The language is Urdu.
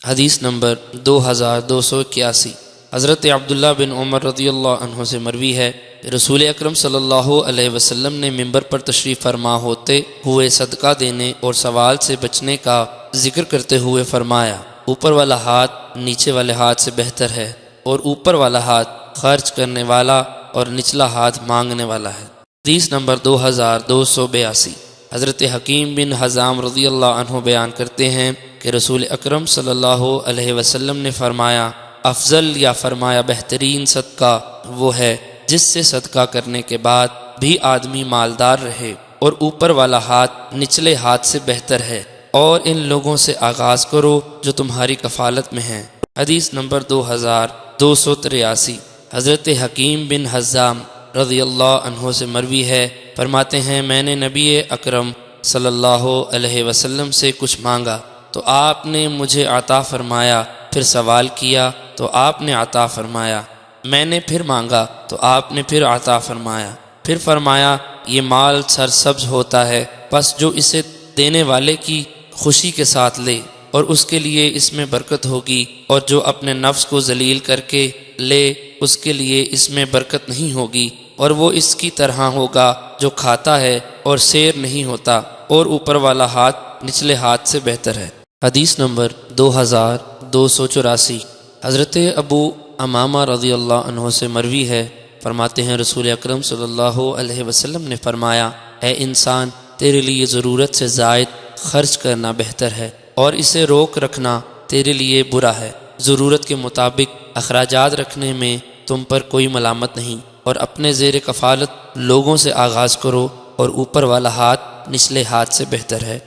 حدیث نمبر 2281۔ حضرت عبداللہ بن عمر رضی اللہ عنہ سے مروی ہے، رسول اکرم صلی اللہ علیہ وسلم نے ممبر پر تشریف فرما ہوتے ہوئے صدقہ دینے اور سوال سے بچنے کا ذکر کرتے ہوئے فرمایا، اوپر والا ہاتھ نیچے والے ہاتھ سے بہتر ہے، اور اوپر والا ہاتھ خرچ کرنے والا اور نچلا ہاتھ مانگنے والا ہے۔ حدیث نمبر 2282۔ حضرت حکیم بن حزام رضی اللہ عنہ بیان کرتے ہیں کہ رسول اکرم صلی اللہ علیہ وسلم نے فرمایا، افضل یا فرمایا بہترین صدقہ وہ ہے جس سے صدقہ کرنے کے بعد بھی آدمی مالدار رہے اور اوپر والا ہاتھ نچلے ہاتھ سے بہتر ہے، اور ان لوگوں سے آغاز کرو جو تمہاری کفالت میں ہیں۔ حدیث نمبر 2283۔ حضرت حکیم بن حزام رضی اللہ عنہ سے مروی ہے، فرماتے ہیں میں نے نبی اکرم صلی اللہ علیہ وسلم سے کچھ مانگا تو آپ نے مجھے عطا فرمایا، پھر سوال کیا تو آپ نے عطا فرمایا، میں نے پھر مانگا تو آپ نے پھر عطا فرمایا، پھر فرمایا یہ مال سرسبز ہوتا ہے، بس جو اسے دینے والے کی خوشی کے ساتھ لے اور اس کے لیے اس میں برکت ہوگی، اور جو اپنے نفس کو ذلیل کر کے لے اس کے لیے اس میں برکت نہیں ہوگی، اور وہ اس کی طرح ہوگا جو کھاتا ہے اور سیر نہیں ہوتا، اور اوپر والا ہاتھ نچلے ہاتھ سے بہتر ہے۔ حدیث نمبر 2284۔ حضرت ابو امامہ رضی اللہ عنہ سے مروی ہے، فرماتے ہیں رسول اکرم صلی اللہ علیہ وسلم نے فرمایا، اے انسان، تیرے لیے ضرورت سے زائد خرچ کرنا بہتر ہے، اور اسے روک رکھنا تیرے لیے برا ہے۔ ضرورت کے مطابق اخراجات رکھنے میں تم پر کوئی ملامت نہیں، اور اپنے زیر کفالت لوگوں سے آغاز کرو، اور اوپر والا ہاتھ نچلے ہاتھ سے بہتر ہے۔